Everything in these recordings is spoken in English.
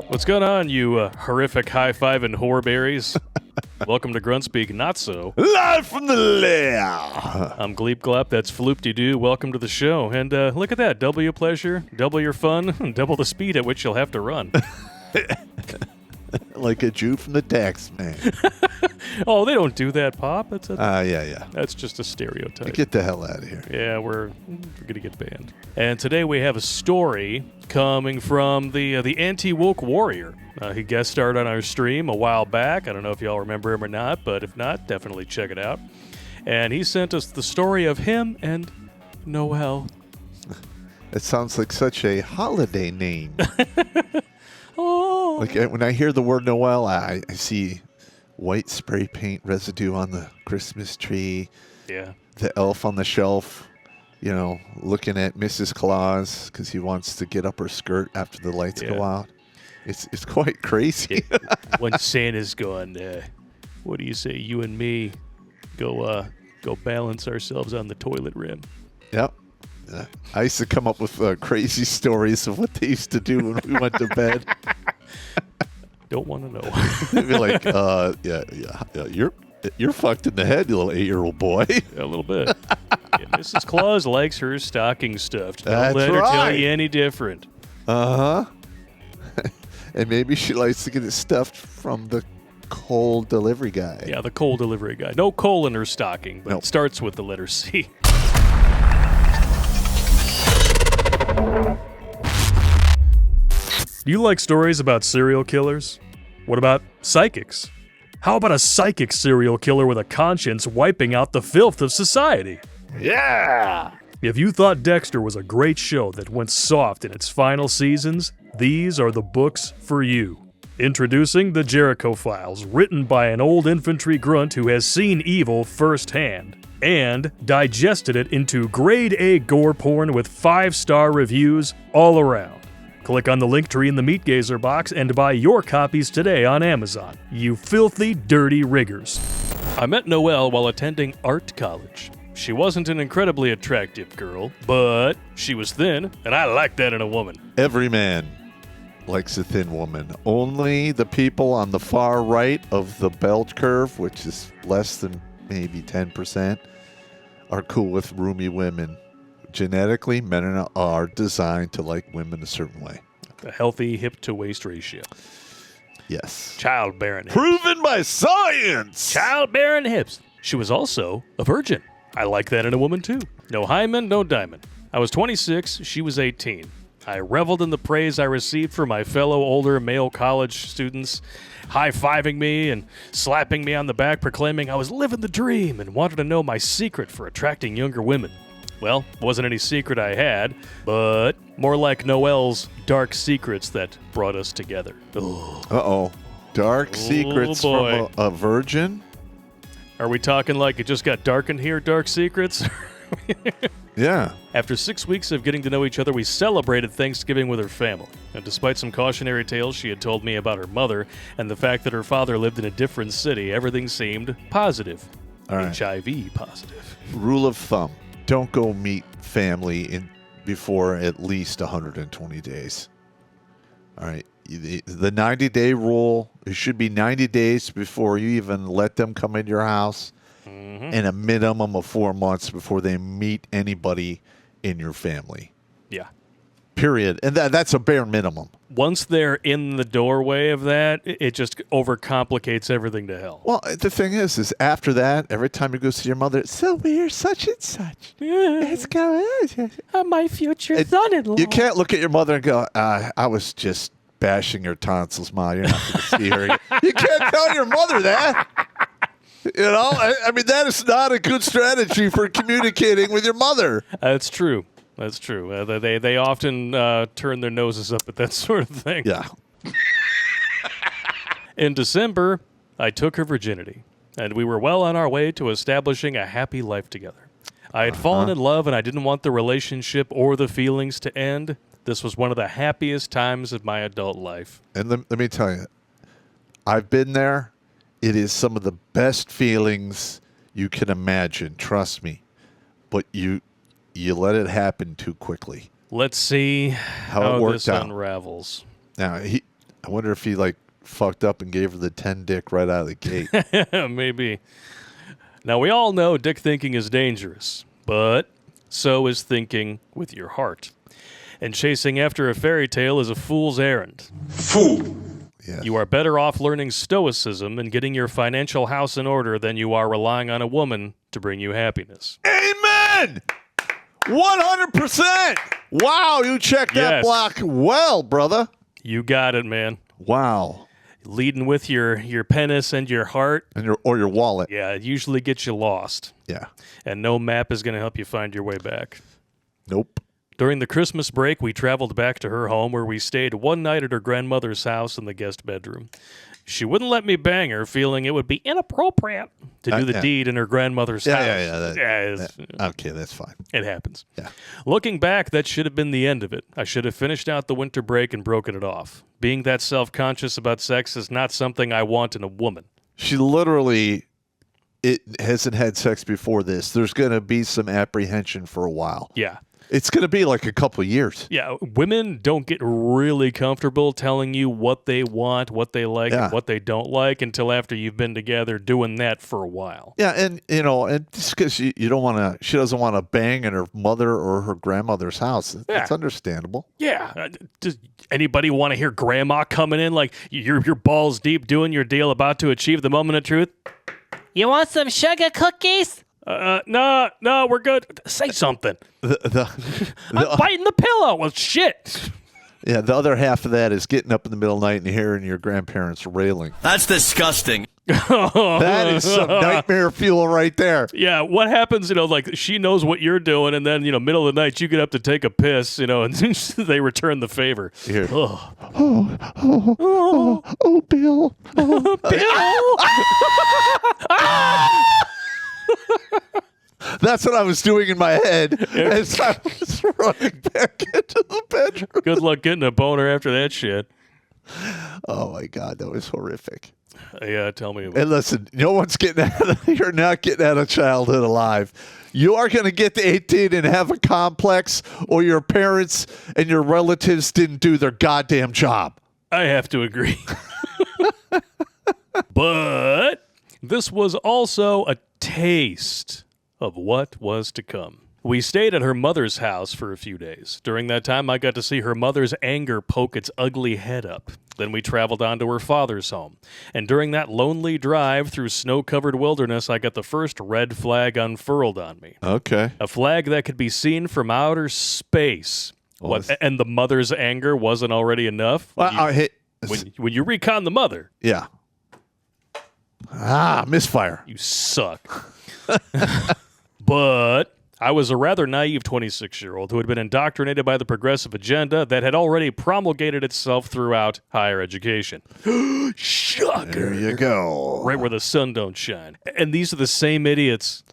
What's going on, you horrific high-five and whoreberries? Welcome to Grunt Speak, not so. Live from the lair. I'm Gleep Glop, that's Floop-de-doo. Welcome to the show. And look at that, double your pleasure, double your fun, and double the speed at which you'll have to run. Like a Jew from the tax man. Oh, they don't do that, Popp. Yeah. That's just a stereotype. Get the hell out of here. Yeah, we're going to get banned. And today we have a story coming from the anti-woke warrior. He guest starred on our stream a while back. I don't know if y'all remember him or not, but if not, definitely check it out. And he sent us the story of him and Noelle. It sounds like such a holiday name. Oh. Like when I hear the word Noelle, I see white spray paint residue on the Christmas tree. Yeah. The elf on the shelf, looking at Mrs. Claus because he wants to get up her skirt after the lights go out. It's quite crazy. When Santa's gone, what do you say? You and me go balance ourselves on the toilet rim. Yep. I used to come up with crazy stories of what they used to do when we went to bed. Don't want to know. They'd be like, you're fucked in the head, you little 8-year-old boy. A little bit. Yeah, Mrs. Claus likes her stocking stuffed. Don't let her tell you any different. Uh-huh. And maybe she likes to get it stuffed from the coal delivery guy. Yeah, the coal delivery guy. No coal in her stocking, but Nope. It starts with the letter C. Do you like stories about serial killers? What about psychics? How about a psychic serial killer with a conscience wiping out the filth of society? Yeah! If you thought Dexter was a great show that went soft in its final seasons, these are the books for you. Introducing The Jericho Files, written by an old infantry grunt who has seen evil firsthand, and digested it into grade A gore porn with 5-star reviews all around. Click on the link tree in the Meat Gazer box and buy your copies today on Amazon, you filthy, dirty riggers. I met Noelle while attending art college. She wasn't an incredibly attractive girl, but she was thin, and I like that in a woman. Every man likes a thin woman. Only the people on the far right of the bell curve, which is less than maybe 10%, are cool with roomy women. Genetically, men are designed to like women a certain way. A healthy hip-to-waist ratio. Yes. Childbearing hips. Proven by science! Childbearing hips. She was also a virgin. I like that in a woman, too. No hymen, no diamond. I was 26, she was 18. I reveled in the praise I received from my fellow older male college students, high-fiving me and slapping me on the back, proclaiming I was living the dream and wanted to know my secret for attracting younger women. Well, wasn't any secret I had, but more like Noelle's dark secrets that brought us together. Ugh. Uh-oh. Dark secrets boy. from a virgin? Are we talking like it just got dark in here, dark secrets? Yeah. After 6 weeks of getting to know each other, we celebrated Thanksgiving with her family. And despite some cautionary tales she had told me about her mother and the fact that her father lived in a different city, everything seemed positive. All right. HIV positive. Rule of thumb. Don't go meet family before at least 120 days. All right. The 90-day rule, it should be 90 days before you even let them come into your house, and a minimum of 4 months before they meet anybody in your family. Yeah. Period. And that's a bare minimum. Once they're in the doorway of that, it just overcomplicates everything to hell. Well, the thing is after that, every time you go see your mother, so we're such and such. It's going on. My future son-in-law. You can't look at your mother and go, I was just bashing your tonsils, Ma. You're not going to see her again. You can't tell your mother that. I mean, that is not a good strategy for communicating with your mother. That's true. That's true. They often turn their noses up at that sort of thing. Yeah. In December, I took her virginity, and we were well on our way to establishing a happy life together. I had fallen in love, and I didn't want the relationship or the feelings to end. This was one of the happiest times of my adult life. And let me tell you, I've been there. It is some of the best feelings you can imagine. Trust me. But you let it happen too quickly. Let's see how it worked this out. unravels. Now, I wonder if he like fucked up and gave her the 10 dick right out of the gate. Maybe. Now, we all know dick thinking is dangerous, but so is thinking with your heart. And chasing after a fairy tale is a fool's errand. Fool. Yes. You are better off learning stoicism and getting your financial house in order than you are relying on a woman to bring you happiness. Amen! 100%! Wow, you checked that Yes. block well, brother. You got it, man. Wow. Leading with your penis and your heart, And your wallet. yeah, it usually gets you lost. Yeah. And no map is going to help you find your way back. Nope. During the Christmas break, we traveled back to her home where we stayed one night at her grandmother's house in the guest bedroom. She wouldn't let me bang her, feeling it would be inappropriate to do the yeah. deed in her grandmother's house. Yeah. Okay, that's fine. It happens. Yeah. Looking back, that should have been the end of it. I should have finished out the winter break and broken it off. Being that self-conscious about sex is not something I want in a woman. She literally hasn't had sex before this. There's going to be some apprehension for a while. Yeah. It's going to be like a couple of years. Yeah, women don't get really comfortable telling you what they want, what they like, and what they don't like until after you've been together doing that for a while. Yeah, and and just because you don't want to, she doesn't want to bang in her mother or her grandmother's house. That's understandable. Yeah. Does anybody want to hear grandma coming in like you're balls deep doing your deal about to achieve the moment of truth? You want some sugar cookies? No, we're good. Say something. I'm biting the pillow. Well, shit. Yeah, the other half of that is getting up in the middle of the night and hearing your grandparents railing. That's disgusting. That is some nightmare fuel right there. Yeah, what happens, like she knows what you're doing, and then, middle of the night you get up to take a piss, and they return the favor. Here. Ugh. Oh, Bill. That's what I was doing in my head as I was running back into the bedroom. Good luck getting a boner after that shit. Oh, my God. That was horrific. Yeah, tell me about it. And listen, you're not getting out of childhood alive. You are going to get to 18 and have a complex, or your parents and your relatives didn't do their goddamn job. I have to agree. But this was also a taste of what was to come. We stayed at her mother's house for a few days. During that time, I got to see her mother's anger poke its ugly head up. Then we traveled on to her father's home. And during that lonely drive through snow-covered wilderness, I got the first red flag unfurled on me. Okay. A flag that could be seen from outer space. And the mother's anger wasn't already enough? Well, When you recon the mother, yeah. Misfire. you suck. But I was a rather naive 26-year-old who had been indoctrinated by the progressive agenda that had already promulgated itself throughout higher education. Shocker. There you go. Right where the sun don't shine. And these are the same idiots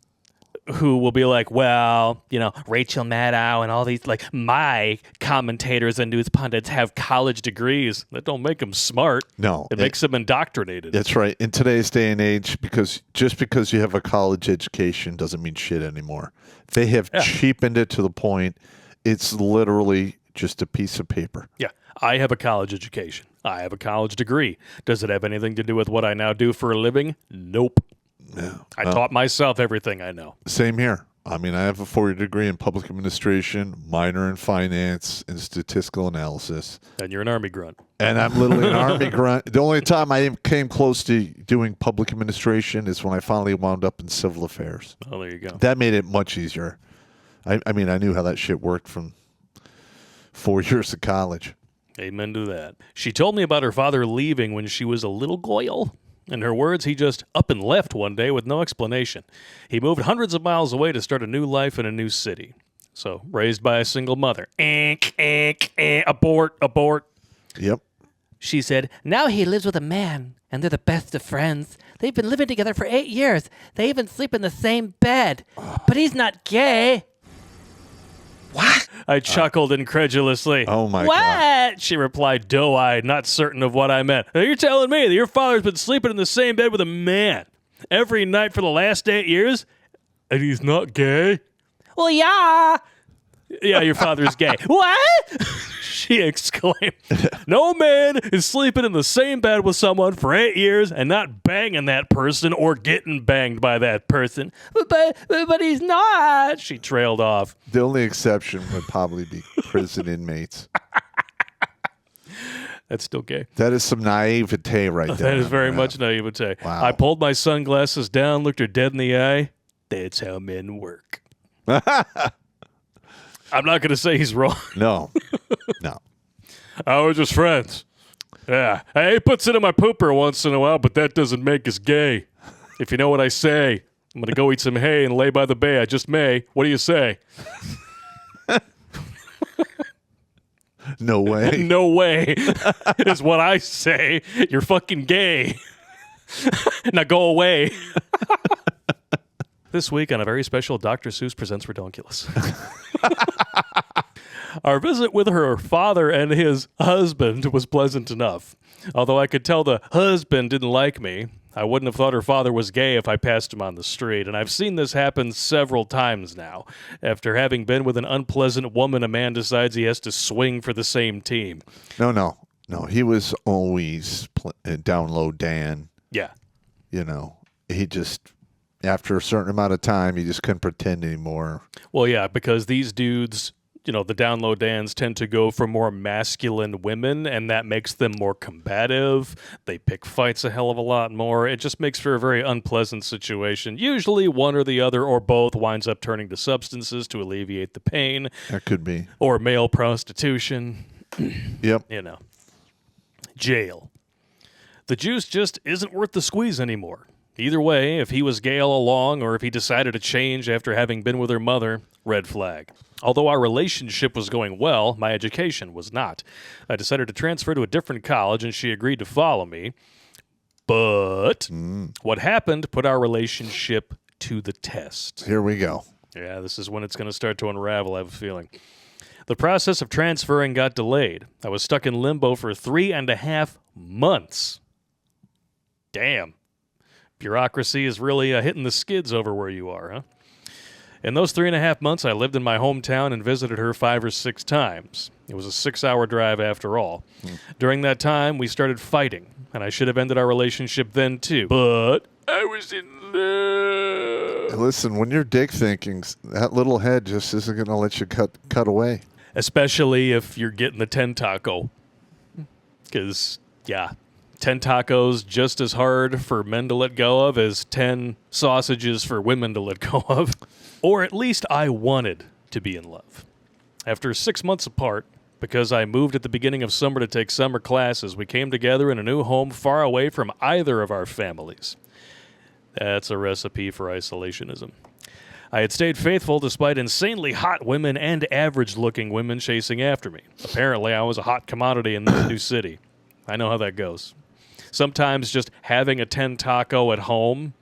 who will be like, well, Rachel Maddow and all these, my commentators and news pundits have college degrees. That don't make them smart. No. It makes them indoctrinated. That's right. In today's day and age, just because you have a college education doesn't mean shit anymore. They have cheapened it to the point it's literally just a piece of paper. Yeah. I have a college education. I have a college degree. Does it have anything to do with what I now do for a living? Nope. No. I taught myself everything I know. Same here. I mean, I have a 4-year degree in public administration, minor in finance, and statistical analysis. And you're an Army grunt. And I'm literally an Army grunt. The only time I came close to doing public administration is when I finally wound up in civil affairs. Oh, there you go. That made it much easier. I mean, I knew how that shit worked from 4 years of college. Amen to that. She told me about her father leaving when she was a little goyle. In her words, he just up and left one day with no explanation. He moved hundreds of miles away to start a new life in a new city. So, raised by a single mother. Abort. Yep. She said, now he lives with a man, and they're the best of friends. They've been living together for 8 years. They even sleep in the same bed. But he's not gay. What? I chuckled incredulously. Oh, my God. What? She replied, doe-eyed, not certain of what I meant. You're telling me that your father's been sleeping in the same bed with a man every night for the last 8 years? And he's not gay? Well, yeah. Yeah, your father's gay. What? She exclaimed. No man is sleeping in the same bed with someone for 8 years and not banging that person or getting banged by that person. But he's not. She trailed off. The only exception would probably be prison inmates. That's still gay. That is some naivete right there. That is very much naivete. Wow. I pulled my sunglasses down, looked her dead in the eye. That's how men work. I'm not going to say he's wrong. No. I was just friends. Yeah. He puts it in my pooper once in a while, but that doesn't make us gay. If you know what I say. I'm going to go eat some hay and lay by the bay. I just may. What do you say? No way. No way is what I say. You're fucking gay. Now go away. This week on a very special Dr. Seuss Presents Redonkulas. Our visit with her father and his husband was pleasant enough. Although I could tell the husband didn't like me, I wouldn't have thought her father was gay if I passed him on the street, and I've seen this happen several times now. After having been with an unpleasant woman, a man decides he has to swing for the same team. No. He was always down low Dan. Yeah. You know, he just, after a certain amount of time, he just couldn't pretend anymore. Well, yeah, because these dudes, the down low Dans tend to go for more masculine women, and that makes them more combative. They pick fights a hell of a lot more. It just makes for a very unpleasant situation. Usually one or the other or both winds up turning to substances to alleviate the pain. That could be. Or male prostitution. Yep. Jail. The juice just isn't worth the squeeze anymore. Either way, if he was gay all along or if he decided to change after having been with her mother, red flag. Although our relationship was going well, my education was not. I decided to transfer to a different college and she agreed to follow me. But what happened put our relationship to the test. Here we go. Yeah, this is when it's going to start to unravel, I have a feeling. The process of transferring got delayed. I was stuck in limbo for 3.5 months. Damn. Bureaucracy is really hitting the skids over where you are, huh? In those 3.5 months, I lived in my hometown and visited her 5 or 6 times. It was a 6-hour drive after all. During that time, we started fighting, and I should have ended our relationship then too. But I was in love. Listen, when you're dick thinking, that little head just isn't going to let you cut away. Especially if you're getting the 10 taco. Because, 10 tacos just as hard for men to let go of as 10 sausages for women to let go of. Or at least I wanted to be in love. After 6 months apart, because I moved at the beginning of summer to take summer classes, we came together in a new home far away from either of our families. That's a recipe for isolationism. I had stayed faithful despite insanely hot women and average-looking women chasing after me. Apparently, I was a hot commodity in this new city. I know how that goes. Sometimes just having a 10 taco at home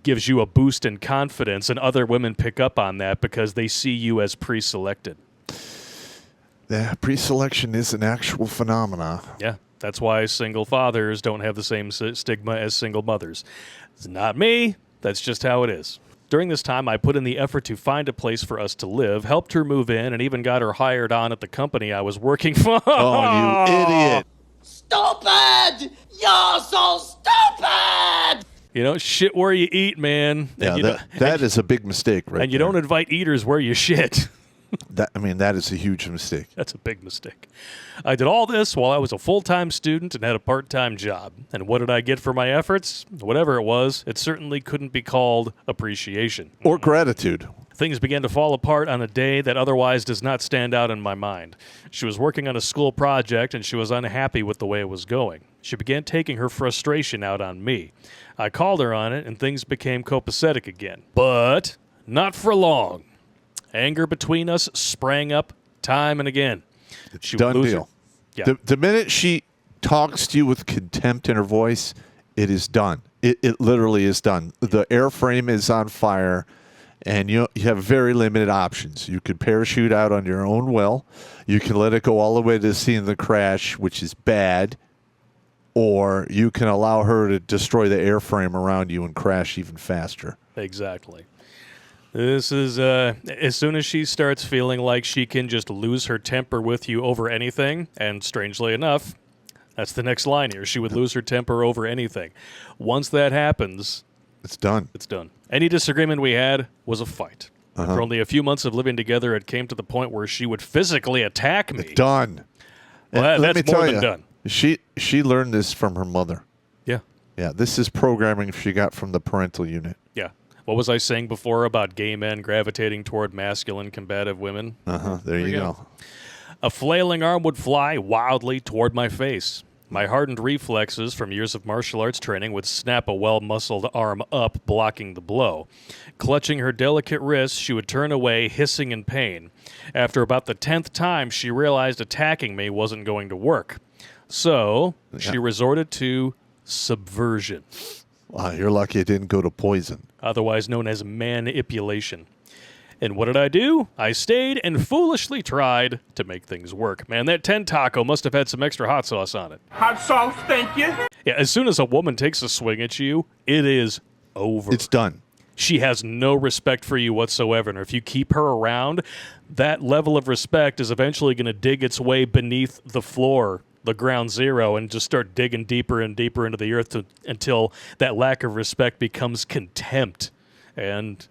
gives you a boost in confidence, and other women pick up on that because they see you as pre-selected. Yeah, pre-selection is an actual phenomena. Yeah, that's why single fathers don't have the same stigma as single mothers. It's not me. That's just how it is. During this time, I put in the effort to find a place for us to live, helped her move in, and even got her hired on at the company I was working for. Oh, you idiot. Stupid! You're so stupid! Shit where you eat, man. Yeah, that is a big mistake, right? And you don't invite eaters where you shit. That is a huge mistake. That's a big mistake. I did all this while I was a full-time student and had a part-time job. And what did I get for my efforts? Whatever it was, it certainly couldn't be called appreciation. Or gratitude. Things began to fall apart on a day that otherwise does not stand out in my mind. She was working on a school project and she was unhappy with the way it was going. She began taking her frustration out on me. I called her on it and things became copacetic again. But not for long. Anger between us sprang up time and again. She Done deal. Yeah. The minute she talks to you with contempt in her voice, it is done. It literally is done. The airframe is on fire, and you have very limited options. You could parachute out on your own will. You can let it go all the way to the scene of the crash, which is bad, or you can allow her to destroy the airframe around you and crash even faster. Exactly. This is as soon as she starts feeling like she can just lose her temper with you over anything, and strangely enough, that's the next line here. She would lose her temper over anything. Once that happens, It's done. it's done. Any disagreement we had was a fight. After only a few months of living together, it came to the point where she would physically attack me. Done. Well, And let that's me more tell than you, done. She learned this from her mother. Yeah. Yeah, this is programming she got from the parental unit. Yeah. What was I saying before about gay men gravitating toward masculine, combative women? There you go. A flailing arm would fly wildly toward my face. My hardened reflexes from years of martial arts training would snap a well-muscled arm up, blocking the blow. Clutching her delicate wrist, she would turn away, hissing in pain. After about the 10th time, she realized attacking me wasn't going to work. So, she resorted to subversion, Wow, you're lucky it didn't go to poison. otherwise known as manipulation. And what did I do? I stayed and foolishly tried to make things work. Man, that 10 taco must have had some extra hot sauce on it. Hot sauce, thank you. Yeah, as soon as a woman takes a swing at you, it is over. It's done. She has no respect for you whatsoever. And if you keep her around, that level of respect is eventually going to dig its way beneath the floor, the ground zero, and just start digging deeper and deeper into the earth until that lack of respect becomes contempt. And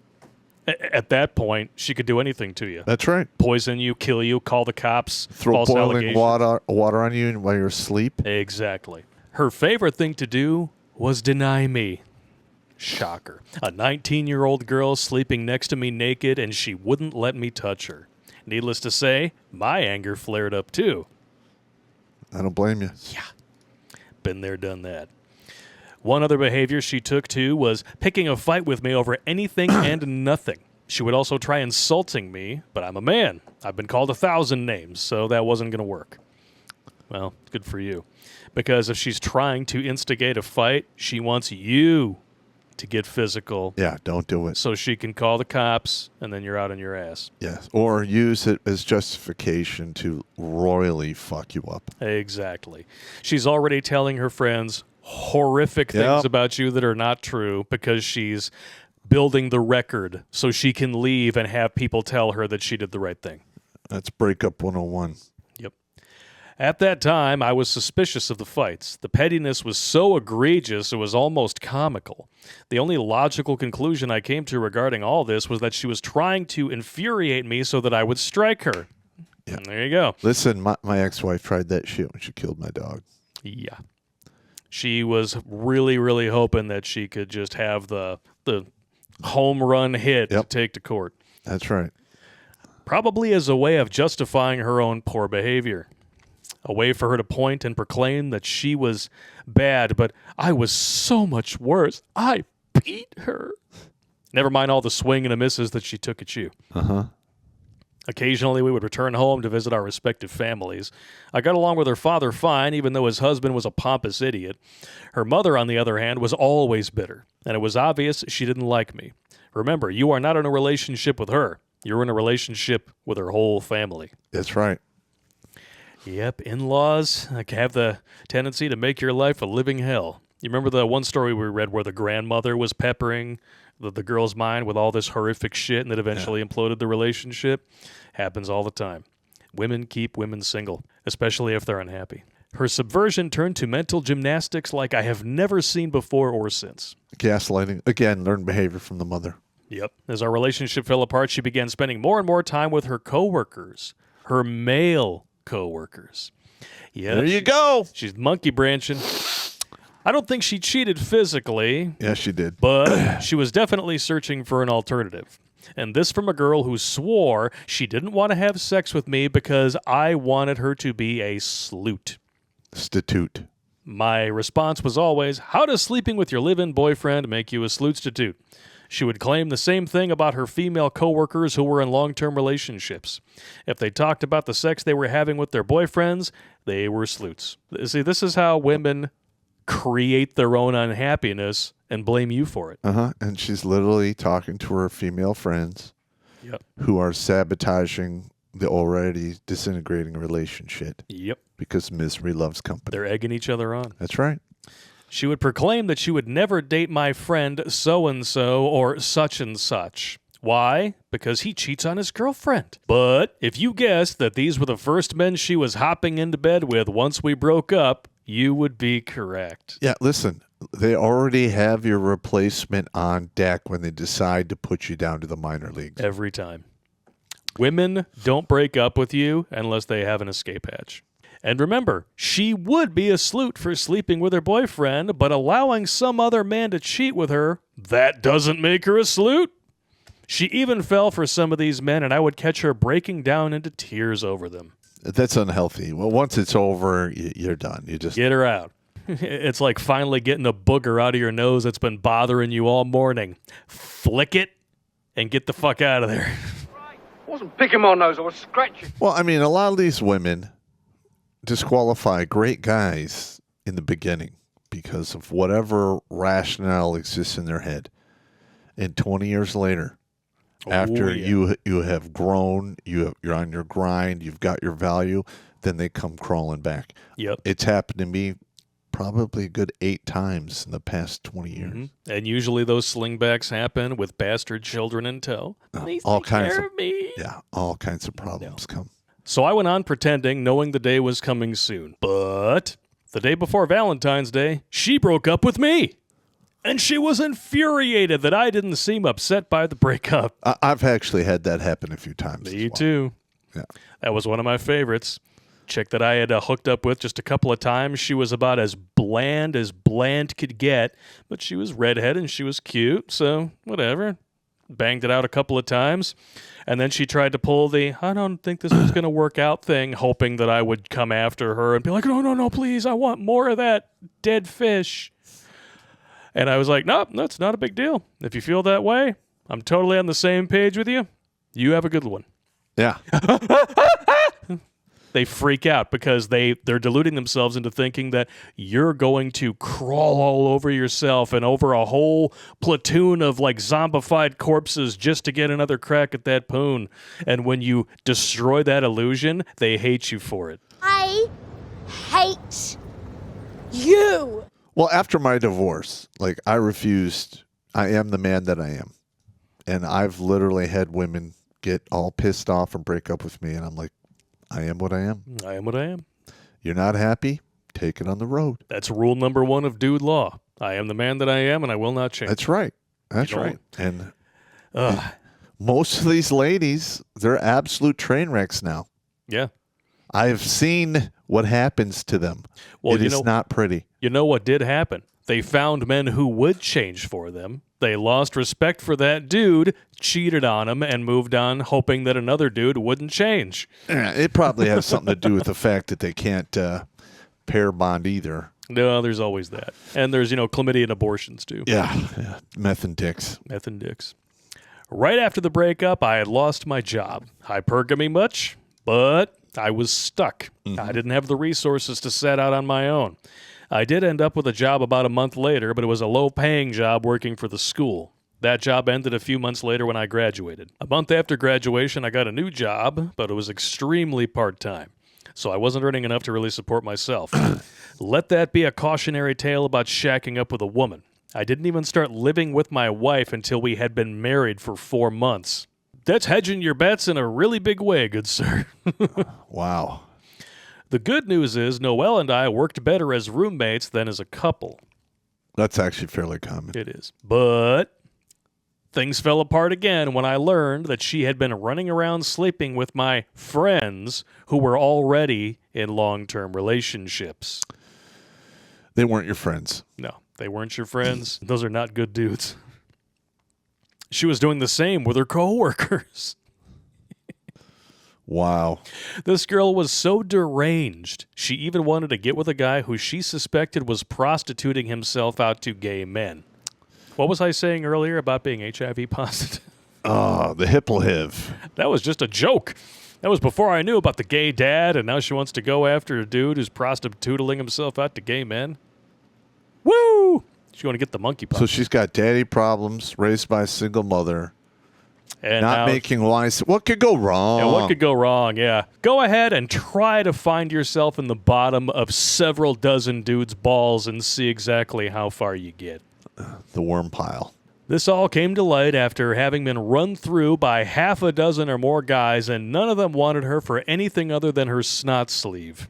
at that point, she could do anything to you. That's right. Poison you, kill you, call the cops, Throw false boiling allegations. water on you while you're asleep. Exactly. Her favorite thing to do was deny me. Shocker. A 19-year-old girl sleeping next to me naked, and she wouldn't let me touch her. Needless to say, my anger flared up too. I don't blame you. Been there, done that. One other behavior she took to was picking a fight with me over anything and nothing. She would also try insulting me, but I'm a man. I've been called 1,000 names, so that wasn't going to work. Well, good for you. Because if she's trying to instigate a fight, she wants you to get physical Yeah, don't do it. so she can call the cops, and then you're out on your ass. Yes. Or use it as justification to royally fuck you up. Exactly. She's already telling her friends horrific things Yep. about you that are not true because she's building the record so she can leave and have people tell her that she did the right thing. That's breakup 101. Yep. At that time, I was suspicious of the fights. The pettiness was so egregious it was almost comical. The only logical conclusion I came to regarding all this was that she was trying to infuriate me so that I would strike her. Yeah. And there you go. Listen, my ex-wife tried that shit when she killed my dog. Yeah. She was really, really hoping that she could just have the home run hit to take to court. That's right. Probably as a way of justifying her own poor behavior. A way for her to point and proclaim that she was bad, but I was so much worse. I beat her. Never mind all the swing and the misses that she took at you. Uh-huh. Occasionally, we would return home to visit our respective families. I got along with her father fine, even though his husband was a pompous idiot. Her mother, on the other hand, was always bitter, and it was obvious she didn't like me. Remember, you are not in a relationship with her. You're in a relationship with her whole family. That's right. Yep, in-laws have the tendency to make your life a living hell. You remember the one story we read where the grandmother was peppering the girl's mind with all this horrific shit and that eventually imploded the relationship? Happens all the time. Women keep women single, especially if they're unhappy. Her subversion turned to mental gymnastics like I have never seen before or since. Gaslighting. Again, learned behavior from the mother. Yep. As our relationship fell apart, she began spending more and more time with her coworkers, her male coworkers. Yeah, There you go. she's monkey branching. I don't think she cheated physically, Yeah, she did. but she was definitely searching for an alternative. And this from a girl who swore she didn't want to have sex with me because I wanted her to be a sleut. Statute. My response was always, how does sleeping with your live-in boyfriend make you a sleutstitute? She would claim the same thing about her female coworkers who were in long-term relationships. If they talked about the sex they were having with their boyfriends, they were sleuts. See, this is how women create their own unhappiness and blame you for it. Uh-huh. And she's literally talking to her female friends Yep. who are sabotaging the already disintegrating relationship Yep. because misery loves company. They're egging each other on. That's right. She would proclaim that she would never date my friend so-and-so or such and such. Why? Because he cheats on his girlfriend. But if you guessed that these were the first men she was hopping into bed with once we broke up, you would be correct. Yeah, listen, they already have your replacement on deck when they decide to put you down to the minor leagues. Every time. Women don't break up with you unless they have an escape hatch. And remember, she would be a sleut for sleeping with her boyfriend, but allowing some other man to cheat with her, that doesn't make her a sleut. She even fell for some of these men, and I would catch her breaking down into tears over them. That's unhealthy. Well, once it's over, you're done. You just Get her out. It's like finally getting a booger out of your nose that's been bothering you all morning. Flick it and get the fuck out of there. I wasn't picking my nose, I was scratching. Well, I mean, a lot of these women disqualify great guys in the beginning because of whatever rationale exists in their head. And 20 years later, after you have grown, you're on your grind, you've got your value, then they come crawling back. Yep. It's happened to me probably a good 8 times in the past 20 years. Mm-hmm. And usually those slingbacks happen with bastard children in tow. Please all take kinds care of of me. Yeah, all kinds of problems come. So I went on pretending, knowing the day was coming soon. But the day before Valentine's Day, she broke up with me. And she was infuriated that I didn't seem upset by the breakup. I've actually had that happen a few times. Me too. Yeah. That was one of my favorites. Chick that I had hooked up with just a couple of times. She was about as bland could get, but she was redhead and she was cute, so whatever. Banged it out a couple of times. And then she tried to pull the, I don't think this was going to work out thing, hoping that I would come after her and be like, no, please, I want more of that dead fish. And I was like, nope, that's not a big deal. If you feel that way, I'm totally on the same page with you. You have a good one. Yeah. They freak out because they're deluding themselves into thinking that you're going to crawl all over yourself and over a whole platoon of like zombified corpses just to get another crack at that poon. And when you destroy that illusion, they hate you for it. I hate you. Well, after my divorce, like I refused. I am the man that I am. And I've literally had women get all pissed off and break up with me. And I'm like, I am what I am. I am what I am. You're not happy? Take it on the road. That's rule number 1 of dude law. I am the man that I am, and I will not change. That's right. That's You know right. And most of these ladies, they're absolute train wrecks now. Yeah. I've seen what happens to them. Well, it is not pretty. You know what did happen? They found men who would change for them. They lost respect for that dude, cheated on him, and moved on, hoping that another dude wouldn't change. It probably has something to do with the fact that they can't pair bond either. No, there's always that. And there's, chlamydia and abortions, too. Yeah. Meth and dicks. Meth and dicks. Right after the breakup, I had lost my job. Hypergamy much, but I was stuck. I didn't have the resources to set out on my own. I did end up with a job about a month later, but it was a low-paying job working for the school. That job ended a few months later when I graduated. A month after graduation, I got a new job, but it was extremely part-time, so I wasn't earning enough to really support myself. Let that be a cautionary tale about shacking up with a woman. I didn't even start living with my wife until we had been married for 4 months. That's hedging your bets in a really big way, good sir. Wow. The good news is Noelle and I worked better as roommates than as a couple. That's actually fairly common. It is. But things fell apart again when I learned that she had been running around sleeping with my friends who were already in long-term relationships. They weren't your friends. No, they weren't your friends. Those are not good dudes. She was doing the same with her coworkers. Wow. This girl was so deranged, she even wanted to get with a guy who she suspected was prostituting himself out to gay men. What was I saying earlier about being HIV positive? Oh, the hipple-hiv. That was just a joke. That was before I knew about the gay dad, and now she wants to go after a dude who's prostituting himself out to gay men. Woo! She's going to get the monkeypox. So she's got daddy problems, raised by a single mother, and not making wise. What could go wrong? Yeah, what could go wrong? Yeah. Go ahead and try to find yourself in the bottom of several dozen dudes' balls and see exactly how far you get. The worm pile. This all came to light after having been run through by half a dozen or more guys, and none of them wanted her for anything other than her snot sleeve.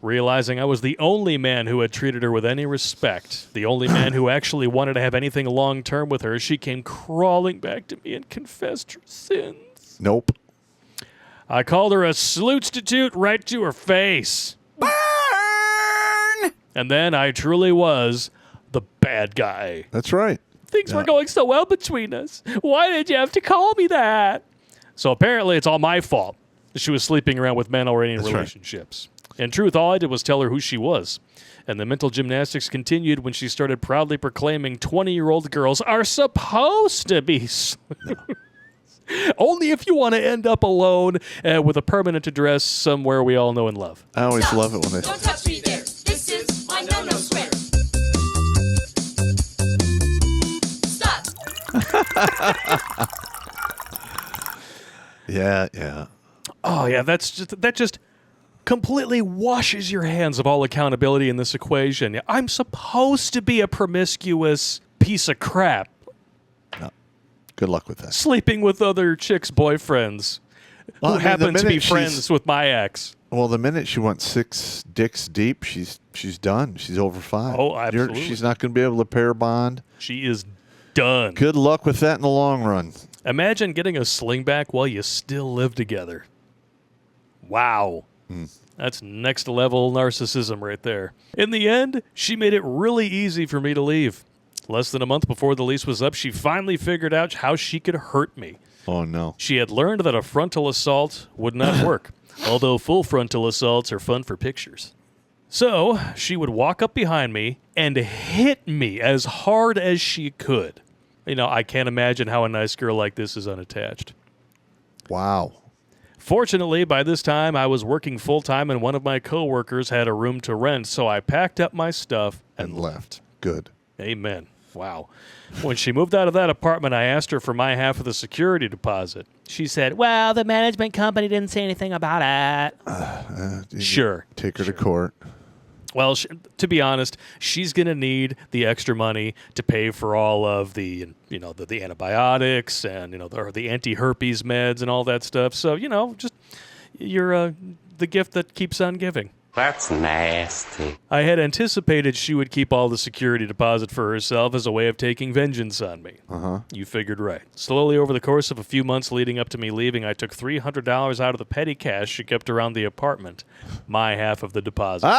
Realizing I was the only man who had treated her with any respect, the only man who actually wanted to have anything long-term with her, she came crawling back to me and confessed her sins. Nope. I called her a slootstitute right to her face. Burn! And then I truly was the bad guy. That's right. Things were going so well between us. Why did you have to call me that? So apparently it's all my fault. She was sleeping around with men already in relationships. Right. In truth, all I did was tell her who she was. And the mental gymnastics continued when she started proudly proclaiming 20-year-old girls are supposed to be only if you want to end up alone with a permanent address somewhere we all know and love. I always love it when they... Don't touch me there. This is my no-no square. Stop. Yeah. Oh, yeah, that just completely washes your hands of all accountability in this equation. I'm supposed to be a promiscuous piece of crap. No. Good luck with that. Sleeping with other chicks' boyfriends who happen to be friends with my ex. Well, the minute she went 6 dicks deep, she's done. She's over 5. Oh, absolutely. She's not going to be able to pair bond. She is done. Good luck with that in the long run. Imagine getting a sling back while you still live together. Wow. That's next level narcissism right there. In the end, she made it really easy for me to leave. Less than a month before the lease was up, she finally figured out how she could hurt me. Oh, no. She had learned that a frontal assault would not work, although full frontal assaults are fun for pictures. So she would walk up behind me and hit me as hard as she could. You know, I can't imagine how a nice girl like this is unattached. Wow. Fortunately, by this time, I was working full-time and one of my coworkers had a room to rent, so I packed up my stuff and left. Good. Amen. Wow. When she moved out of that apartment, I asked her for my half of the security deposit. She said, well, the management company didn't say anything about it. Sure. Take her to court. Well, to be honest, she's going to need the extra money to pay for all of the, the antibiotics and, the anti-herpes meds and all that stuff. So, just you're the gift that keeps on giving. That's nasty. I had anticipated she would keep all the security deposit for herself as a way of taking vengeance on me. Uh-huh. You figured right. Slowly over the course of a few months leading up to me leaving, I took $300 out of the petty cash she kept around the apartment. My half of the deposit.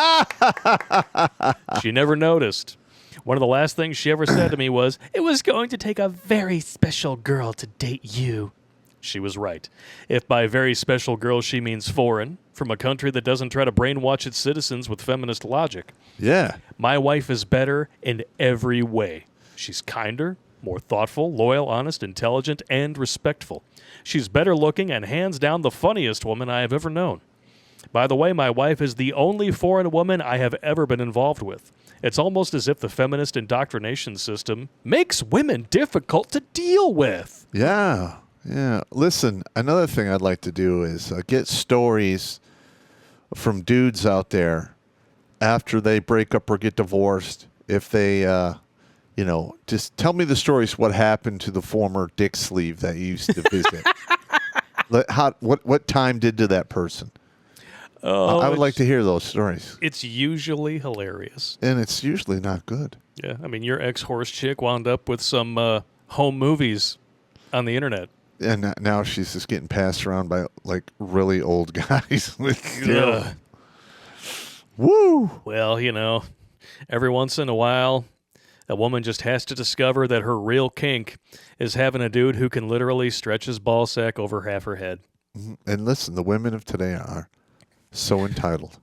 She never noticed. One of the last things she ever said to me was, it was going to take a very special girl to date you. She was right. If by very special girl she means foreign, from a country that doesn't try to brainwash its citizens with feminist logic. Yeah. My wife is better in every way. She's kinder, more thoughtful, loyal, honest, intelligent, and respectful. She's better looking and hands down the funniest woman I have ever known. By the way, my wife is the only foreign woman I have ever been involved with. It's almost as if the feminist indoctrination system makes women difficult to deal with. Yeah. Yeah. Listen, another thing I'd like to do is get stories from dudes out there after they break up or get divorced. If they, just tell me the stories what happened to the former dick sleeve that you used to visit. What time did to that person? Oh, I would like to hear those stories. It's usually hilarious. And it's usually not good. Yeah. I mean, your ex-horse chick wound up with some home movies on the internet. And now she's just getting passed around by, really old guys. Woo! Well, every once in a while, a woman just has to discover that her real kink is having a dude who can literally stretch his ball sack over half her head. And listen, the women of today are so entitled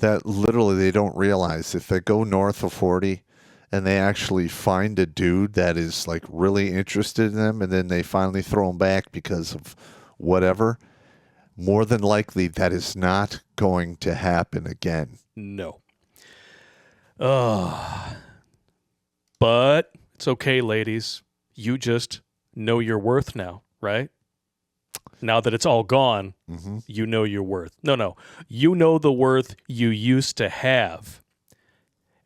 that literally they don't realize if they go north of 40 and they actually find a dude that is really interested in them and then they finally throw him back because of whatever, more than likely that is not going to happen again. No. But it's okay, ladies. You just know your worth now, right? Now that it's all gone, you know your worth. No. You know the worth you used to have.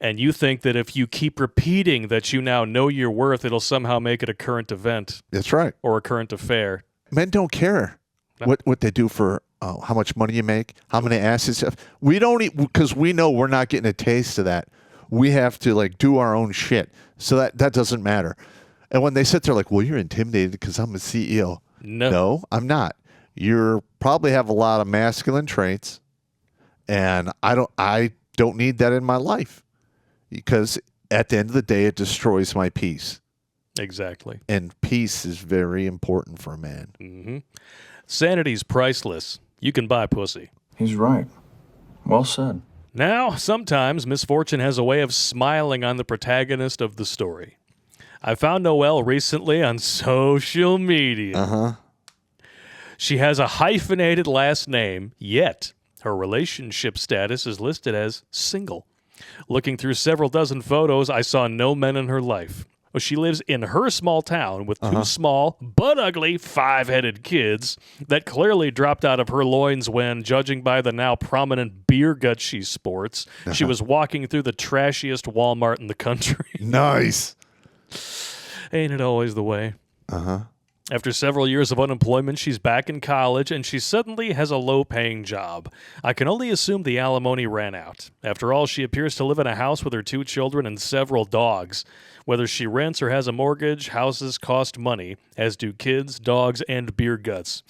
And you think that if you keep repeating that you now know your worth, it'll somehow make it a current event That's right. or a current affair. Men don't care what they do for how much money you make, how many assets you have. We don't, because we know we're not getting a taste of that. We have to like do our own shit. So that doesn't matter. And when they sit there like, well, you're intimidated because I'm a CEO. No, I'm not. You probably have a lot of masculine traits, and I don't need that in my life, because at the end of the day, it destroys my peace. Exactly. And peace is very important for a man. Mm-hmm. Sanity's priceless. You can buy pussy. He's right. Well said. Now, sometimes misfortune has a way of smiling on the protagonist of the story. I found Noelle recently on social media. Uh-huh. She has a hyphenated last name, yet her relationship status is listed as single. Looking through several dozen photos, I saw no men in her life. Well, she lives in her small town with two small, but ugly, 5-headed kids that clearly dropped out of her loins when, judging by the now prominent beer gut she sports, she was walking through the trashiest Walmart in the country. Nice. Ain't it always the way? Uh-huh. After several years of unemployment, she's back in college, and she suddenly has a low-paying job. I can only assume the alimony ran out. After all, she appears to live in a house with her 2 children and several dogs. Whether she rents or has a mortgage, houses cost money, as do kids, dogs, and beer guts.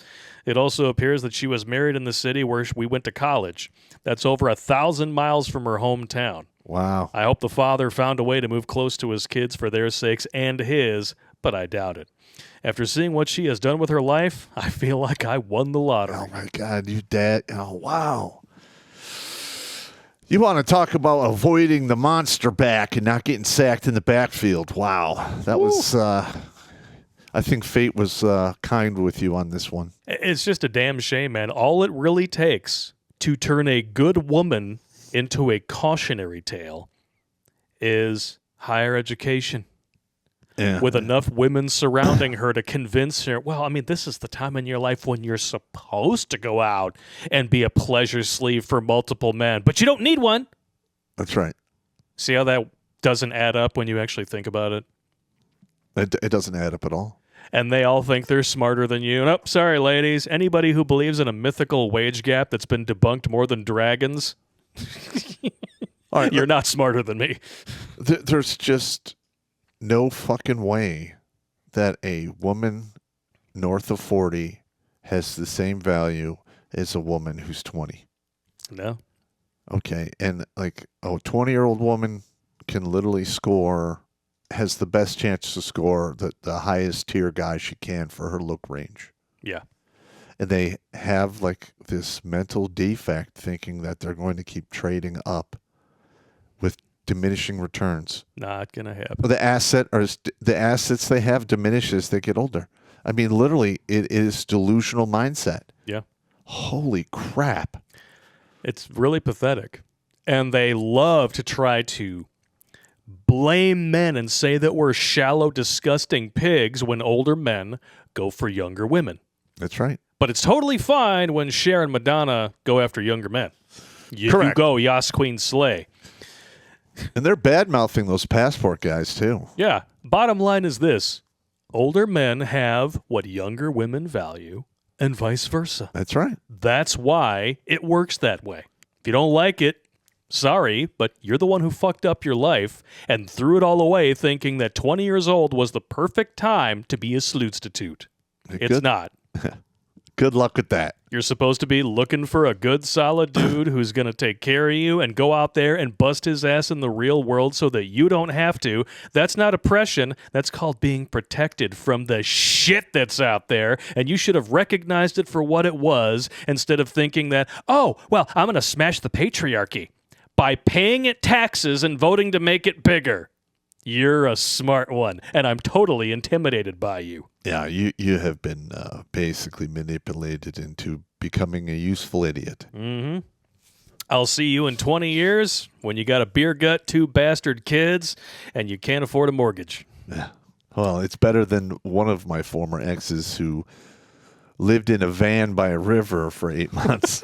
It also appears that she was married in the city where we went to college. That's over 1,000 miles from her hometown. Wow. I hope the father found a way to move close to his kids for their sakes and his, but I doubt it. After seeing what she has done with her life, I feel like I won the lottery. Oh, my God. You dad. Oh, wow. You want to talk about avoiding the monster back and not getting sacked in the backfield. Wow. That was, I think fate was kind with you on this one. It's just a damn shame, man. All it really takes to turn a good woman into a cautionary tale is higher education. Yeah. With enough women surrounding her to convince her, well, I mean, this is the time in your life when you're supposed to go out and be a pleasure sleeve for multiple men, but you don't need one. That's right. See how that doesn't add up when you actually think about it? It doesn't add up at all. And they all think they're smarter than you. Nope, sorry, ladies. Anybody who believes in a mythical wage gap that's been debunked more than dragons, All right, you're not smarter than me. There's just no fucking way that a woman north of 40 has the same value as a woman who's 20. No. Okay, and like a 20-year-old woman can literally has the best chance to score the highest tier guy she can for her look range. Yeah. And they have like this mental defect thinking that they're going to keep trading up with diminishing returns. Not gonna happen. The assets they have diminish as they get older. I mean, literally, it is delusional mindset. Yeah. Holy crap. It's really pathetic. And they love to try to blame men and say that we're shallow, disgusting pigs when older men go for younger women. That's right. But it's totally fine when Cher and Madonna go after younger men. You go, Yas Queen Slay. And they're bad-mouthing those passport guys, too. Yeah. Bottom line is this. Older men have what younger women value, and vice versa. That's right. That's why it works that way. If you don't like it, sorry, but you're the one who fucked up your life and threw it all away thinking that 20 years old was the perfect time to be a slustitute. It's not. Good luck with that. You're supposed to be looking for a good, solid dude who's going to take care of you and go out there and bust his ass in the real world so that you don't have to. That's not oppression. That's called being protected from the shit that's out there, and you should have recognized it for what it was instead of thinking that, oh, well, I'm going to smash the patriarchy by paying it taxes and voting to make it bigger. You're a smart one, and I'm totally intimidated by you. Yeah, you have been basically manipulated into becoming a useful idiot. Mm-hmm. I'll see you in 20 years when you got a beer gut, 2 bastard kids, and you can't afford a mortgage. Yeah. Well, it's better than one of my former exes who lived in a van by a river for 8 months.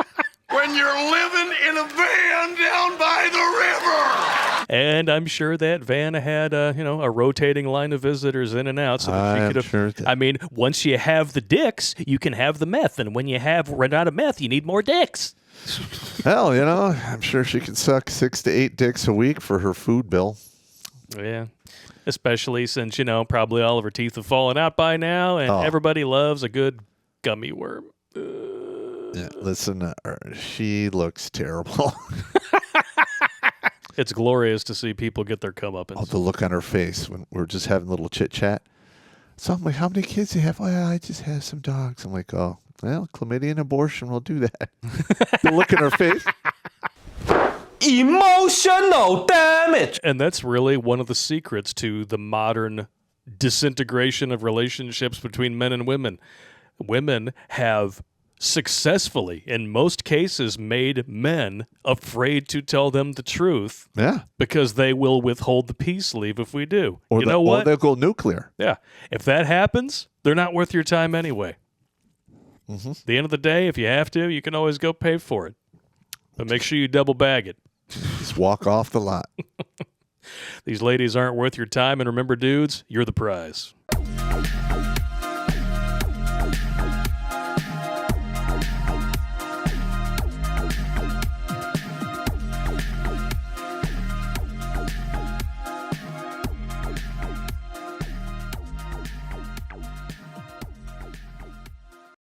When you're living in a van down by the river! And I'm sure that Vanna had a rotating line of visitors in and out. So that she I'm could have, sure that- I mean, once you have the dicks, you can have the meth. And when you have run out of meth, you need more dicks. Hell, I'm sure she can suck 6 to 8 dicks a week for her food bill. Yeah. Especially since, probably all of her teeth have fallen out by now. And everybody loves a good gummy worm. Yeah, listen to her. She looks terrible. It's glorious to see people get their comeuppance. The look on her face when we're just having a little chit chat. So I'm like, how many kids do you have? Oh, yeah, I just have some dogs. I'm like, oh, well, chlamydia and abortion will do that. The look in her face. Emotional damage. And that's really one of the secrets to the modern disintegration of relationships between men and women. Women have successfully, in most cases, made men afraid to tell them the truth. Yeah. Because they will withhold the peace leave if we do. Or you know what? Or they'll go nuclear. Yeah. If that happens, they're not worth your time anyway. Mm-hmm. At the end of the day, if you have to, you can always go pay for it. But make sure you double bag it. Just walk off the lot. These ladies aren't worth your time. And remember, dudes, you're the prize.